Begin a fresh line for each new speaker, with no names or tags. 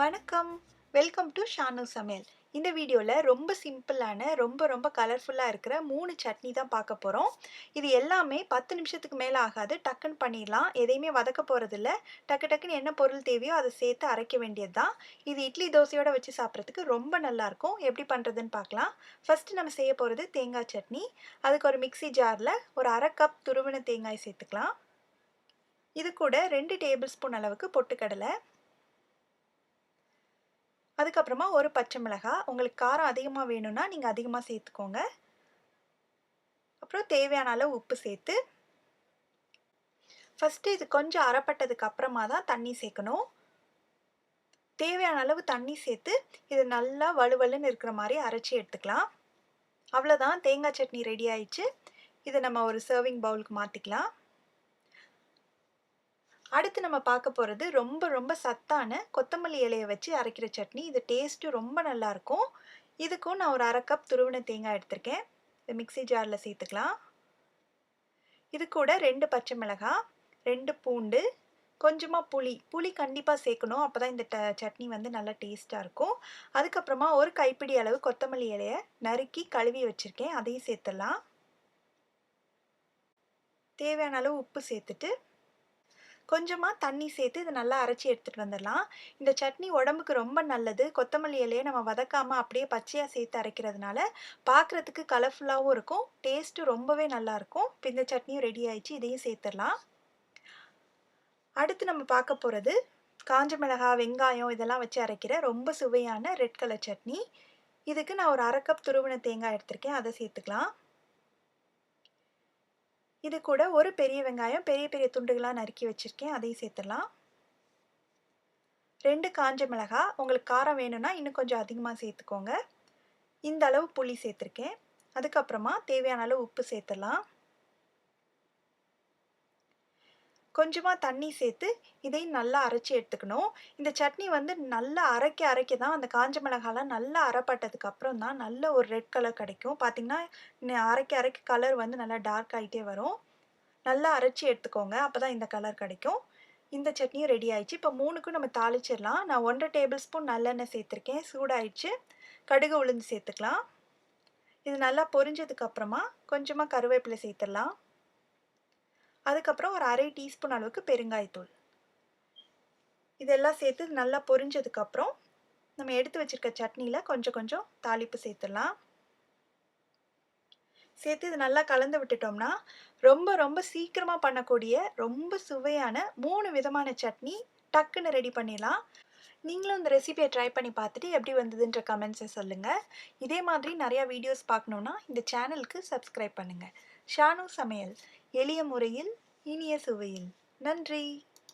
வணக்கம். Welcome to Shanu சமையல். இந்த வீடியோல ரொம்ப சிம்பிளான, ரொம்ப கலர்ஃபுல்லா இருக்கிற 3 சட்னி தான் பார்க்க போறோம். இது எல்லாமே 10 நிமிஷத்துக்கு மேல ஆகாது. டக்குன்னு பண்ணிடலாம். எதையுமே வதக்க போறதில்ல. டக்குன்னு என்ன பொருள் தேவையோ அத சேர்த்து அரைக்க வேண்டியது தான். இது இட்லி, தோசையோட வச்சு சாப்பிட்றதுக்கு ரொம்ப நல்லாயிருக்கும். எப்படி பண்ணுறதுன்னு பார்க்கலாம். ஃபர்ஸ்ட்டு நம்ம செய்ய போறது தேங்காய் சட்னி. அதுக்கு ஒரு மிக்ஸி ஜார்ல ஒரு 1/2 கப் துருவின தேங்காய் சேர்த்துக்கலாம். இது கூட 2 டேபிள் ஸ்பூன் அளவுக்கு பொட்டுக்கடலை, அதுக்கப்புறமா ஒரு பச்சை மிளகாய். உங்களுக்கு காரம் அதிகமா வேணும்னா நீங்க அதிகமா சேர்த்துக்கோங்க. அப்புறம் தேவையான அளவு உப்பு சேர்த்து, ஃபர்ஸ்ட்டு இது கொஞ்சம் அரைப்பட்டதுக்கு அப்புறமா தான் தண்ணி சேர்க்கணும். தேவையான அளவு தண்ணி சேர்த்து, இது நல்லா வழுவழுன்னு இருக்கிற மாரி அரைச்சு எடுத்துக்கலாம். அவ்வளோதான், தேங்காய் சட்னி ரெடி ஆயிடுச்சு. இதை நம்ம ஒரு சர்விங் பவுலுக்கு மாத்திக்கலாம். அடுத்து நம்ம பார்க்க போறது ரொம்ப சத்தான கொத்தமல்லி இலைய வச்சு அரைக்கிற சட்னி. இது டேஸ்ட்டு ரொம்ப நல்லாயிருக்கும். இதுக்கும் நான் ஒரு 1/2 கப் துருவின தேங்காய் எடுத்திருக்கேன். இதை மிக்ஸி ஜார்ல சேர்த்துக்கலாம். இது கூட 2 பச்சை மிளகாய், 2 பூண்டு, கொஞ்சமா புளி. புளி கண்டிப்பா சேர்க்கணும். அப்பதான் இந்த சட்னி வந்து நல்லா டேஸ்ட்டா இருக்கும். அதுக்கப்புறமா ஒரு கைப்பிடி அளவு கொத்தமல்லி இலைய நறுக்கி கழுவி வச்சிருக்கேன். அதையும் சேர்த்துடலாம். தேவையான அளவு உப்பு சேர்த்துட்டு, கொஞ்சமா தண்ணி சேர்த்து இதை நல்லா அரைச்சி எடுத்துட்டு வந்துடலாம். இந்த சட்னி உடம்புக்கு ரொம்ப நல்லது. கொத்தமல்லி இலையை நம்ம வதக்காம அப்படியே பச்சையா சேர்த்து அரைக்கிறதுனால பார்க்குறதுக்கு கலர்ஃபுல்லாகவும் இருக்கும். டேஸ்ட்டு ரொம்பவே நல்லாயிருக்கும். இப்போ இந்த சட்னியும் ரெடி ஆயிடுச்சு. இதையும் சேர்த்துடலாம். அடுத்து நம்ம பார்க்க போகிறது காஞ்ச மிளகாய், வெங்காயம் இதெல்லாம் வச்சு அரைக்கிற ரொம்ப சுவையான ரெட் கலர் சட்னி. இதுக்கு நான் ஒரு 1/2 கப் துருவின தேங்காய் எடுத்திருக்கேன். அதை சேர்த்துக்கலாம். இது கூட ஒரு பெரிய வெங்காயம் பெரிய துண்டுகளாக நறுக்கி வச்சுருக்கேன். அதையும் சேர்த்துடலாம். 2 காஞ்ச மிளகாய். உங்களுக்கு காரம் வேணும்னா இன்னும் கொஞ்சம் அதிகமாக சேர்த்துக்கோங்க. இந்த அளவு புளி சேர்த்துருக்கேன். அதுக்கப்புறமா தேவையான அளவு உப்பு சேர்த்துடலாம். கொஞ்சமாக தண்ணி சேர்த்து இதையும் நல்லா அரைச்சி எடுத்துக்கணும். இந்த சட்னி வந்து நல்லா அரைக்க தான் அந்த காஞ்ச மிளகாலாம் நல்லா அரைப்பட்டதுக்கு அப்புறம் தான் நல்ல ஒரு ரெட் கலர் கிடைக்கும். பார்த்தீங்கன்னா அரைக்க கலர் வந்து நல்லா டார்க் ஆகிட்டே வரும். நல்லா அரைச்சி எடுத்துக்கோங்க. அப்போ தான் இந்த கலர் கிடைக்கும். இந்த சட்னியும் ரெடி ஆயிடுச்சு. இப்போ 3க்கும் நம்ம தாளிச்சிடலாம். நான் 1 1/2 டேபிள் ஸ்பூன் நல்லெண்ணெய் சேர்த்துருக்கேன். சூடாயிடுச்சு. கடுகு, உளுந்து சேர்த்துக்கலாம். இது நல்லா பொரிஞ்சதுக்கு அப்புறமா கொஞ்சமாக கருவேப்பிலை சேர்த்துடலாம். அதுக்கப்புறம் ஒரு 1/2 டீஸ்பூன் அளவுக்கு பெருங்காயத்தூள். இதெல்லாம் சேர்த்து நல்லா பொரிஞ்சதுக்கப்புறம் நம்ம எடுத்து வச்சிருக்க சட்னியில் கொஞ்சம் தாளிப்பு சேர்த்துடலாம். சேர்த்து இது நல்லா கலந்து விட்டுட்டோம்னா ரொம்ப சீக்கிரமாக பண்ணக்கூடிய ரொம்ப சுவையான 3 விதமான சட்னி டக்குன்னு ரெடி பண்ணிடலாம். நீங்களும் இந்த ரெசிபியை ட்ரை பண்ணி பார்த்துட்டு எப்படி வந்ததுன்ற கமெண்ட்ஸை சொல்லுங்கள். இதே மாதிரி நிறையா வீடியோஸ் பார்க்கணுன்னா இந்த சேனலுக்கு சப்ஸ்கிரைப் பண்ணுங்கள். ஷானு சமையல், எளிய முறையில் இனிய சுவையில். நன்றி.